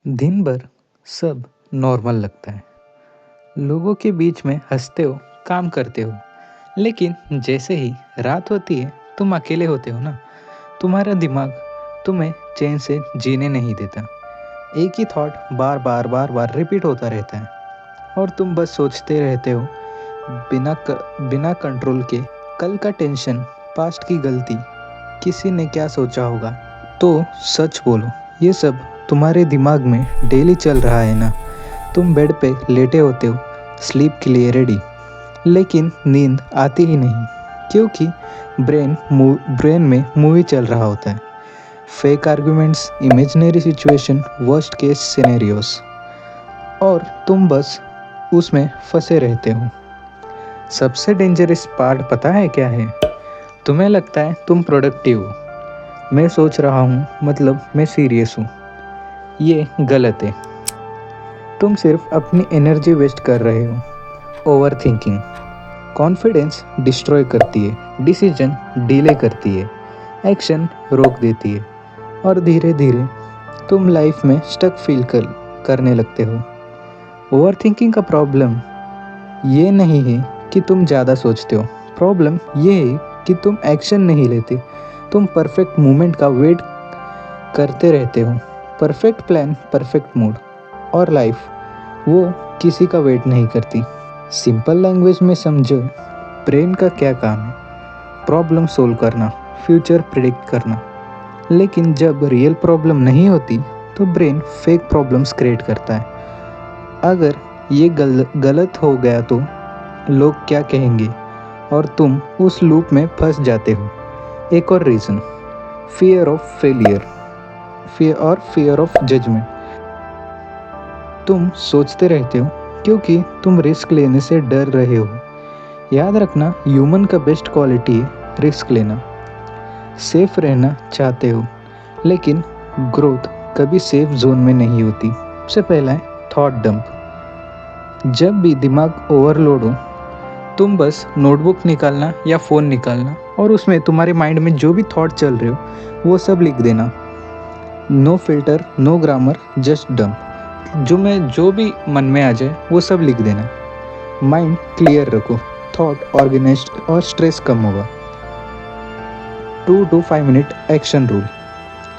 दिन भर सब नॉर्मल लगता है। लोगों के बीच में हंसते हो, काम करते हो। लेकिन जैसे ही रात होती है, तुम अकेले होते हो ना, तुम्हारा दिमाग तुम्हें चैन से जीने नहीं देता। एक ही थॉट बार बार रिपीट होता रहता है और तुम बस सोचते रहते हो बिना कंट्रोल के। कल का टेंशन, पास्ट की गलती, किसी ने क्या सोचा होगा। तो सच बोलो, ये सब तुम्हारे दिमाग में डेली चल रहा है ना। तुम बेड पे लेटे होते हो, स्लीप के लिए रेडी, लेकिन नींद आती ही नहीं, क्योंकि ब्रेन में मूवी चल रहा होता है। Fake arguments, imaginary situation, worst case scenarios, और तुम बस उसमें फंसे रहते हो। सबसे डेंजरस पार्ट पता है क्या है? तुम्हें लगता है तुम प्रोडक्टिव हो, मैं सोच रहा हूँ मतलब मैं सीरियस हूँ। ये गलत है। तुम सिर्फ अपनी एनर्जी वेस्ट कर रहे हो। ओवर थिंकिंग कॉन्फिडेंस डिस्ट्रॉय करती है, डिसीजन डिले करती है, एक्शन रोक देती है, और धीरे धीरे तुम लाइफ में स्टक करने लगते हो। ओवर थिंकिंग का प्रॉब्लम ये नहीं है कि तुम ज़्यादा सोचते हो, प्रॉब्लम ये है कि तुम एक्शन नहीं लेते। तुम परफेक्ट मोमेंट का वेट करते रहते हो। परफेक्ट प्लान, परफेक्ट मूड, और लाइफ वो किसी का वेट नहीं करती। सिंपल लैंग्वेज में समझो, ब्रेन का क्या काम है? प्रॉब्लम सोल्व करना, फ्यूचर प्रिडिक्ट करना। लेकिन जब रियल प्रॉब्लम नहीं होती तो ब्रेन फेक प्रॉब्लम्स क्रिएट करता है। अगर ये गलत हो गया तो लोग क्या कहेंगे, और तुम उस लूप में फंस जाते हो। एक और reason, fear of failure, fear of judgement. तुम सोचते रहते हो क्योंकि तुम रिस्क लेने से डर रहे हो। याद रखना, ह्यूमन का बेस्ट क्वालिटी है रिस्क लेना। सेफ रहना चाहते हो, लेकिन ग्रोथ कभी सेफ जोन में नहीं होती। सबसे पहला है थॉट डंप। जब भी दिमाग ओवरलोड हो, तुम बस नोटबुक निकालना या फ़ोन निकालना और उसमें तुम्हारे माइंड में जो भी थॉट चल रहे हो वो सब लिख देना। No filter, no grammar, just dump. जो भी मन में आ जाए वो सब लिख देना। माइंड क्लियर रखो, थॉट ऑर्गेनाइज्ड, और स्ट्रेस कम होगा। 2 to 5 minute action rule.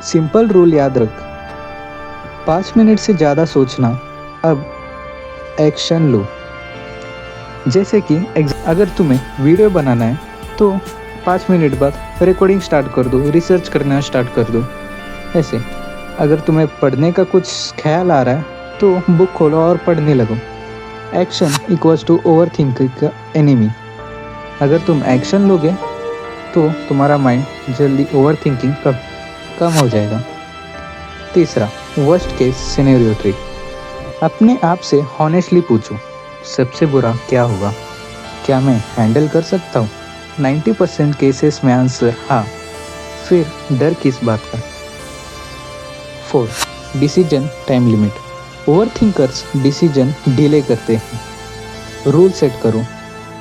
Simple rule याद रख, 5 मिनट से ज़्यादा सोचना, अब एक्शन लो। जैसे कि अगर तुम्हें वीडियो बनाना है तो 5 मिनट बाद रिकॉर्डिंग स्टार्ट कर दो, रिसर्च करना स्टार्ट कर दो। ऐसे अगर तुम्हें पढ़ने का कुछ ख्याल आ रहा है तो बुक खोलो और पढ़ने लगो। Action equals to overthinking का एनिमी। अगर तुम एक्शन लोगे तो तुम्हारा माइंड जल्दी ओवर थिंकिंग कम हो जाएगा। तीसरा, वर्स्ट केस सिनेरियो ट्रिक। अपने आप से हॉनेस्टली पूछो, सबसे बुरा क्या होगा? क्या मैं हैंडल कर सकता हूँ? 90% केसेस में आंसर हाँ, फिर डर किस बात का? 4. Decision time limit. Over thinkers decision delay करते हैं। रूल सेट करो,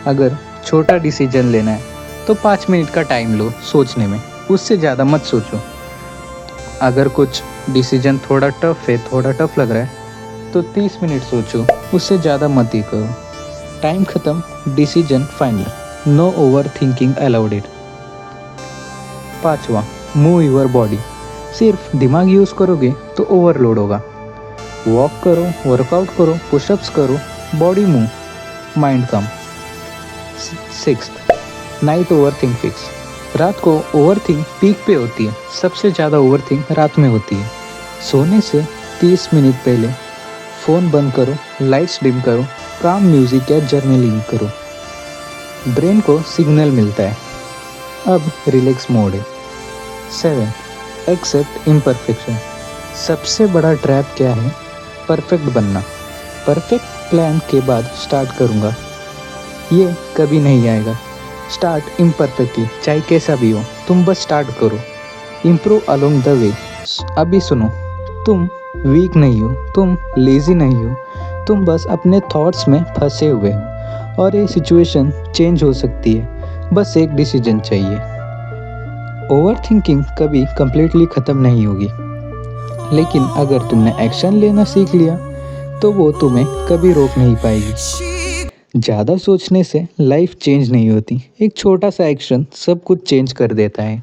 अगर छोटा डिसीजन लेना है तो 5 मिनट का टाइम लो सोचने में, उससे ज़्यादा मत सोचो। अगर कुछ डिसीजन थोड़ा टफ लग रहा है तो 30 मिनट सोचो, उससे ज़्यादा मत ही करो। टाइम ख़त्म, decision final, no over thinking allowed it. 5वां, मूव योर बॉडी। सिर्फ दिमाग यूज़ करोगे तो ओवरलोड होगा। वॉक करो, वर्कआउट करो, पुशअप्स करो, बॉडी मूव, माइंड कम। 6th, night overthink fix. रात को ओवरथिंक पीक पे होती है, सबसे ज़्यादा ओवरथिंक रात में होती है। सोने से 30 मिनट पहले फ़ोन बंद करो, लाइट्स डिम करो, काम म्यूज़िक या जर्नलिंग करो। ब्रेन को सिग्नल मिलता है, अब रिलैक्स मोड है। 7. Accept imperfection. सबसे बड़ा ट्रैप क्या है? परफेक्ट बनना। परफेक्ट प्लान के बाद स्टार्ट करूँगा, ये कभी नहीं आएगा। स्टार्ट इम्परफेक्टली, चाहे कैसा भी हो, तुम बस स्टार्ट करो। Improve along the way. अभी सुनो, तुम वीक नहीं हो, तुम लेज़ी नहीं हो, तुम बस अपने थॉट्स में फंसे हुए हो, और ये सिचुएशन चेंज हो सकती है, बस एक डिसीजन चाहिए। ओवरथिंकिंग कभी कंप्लीटली ख़त्म नहीं होगी, लेकिन अगर तुमने एक्शन लेना सीख लिया, तो वो तुम्हें कभी रोक नहीं पाएगी। ज़्यादा सोचने से लाइफ चेंज नहीं होती, एक छोटा सा एक्शन सब कुछ चेंज कर देता है।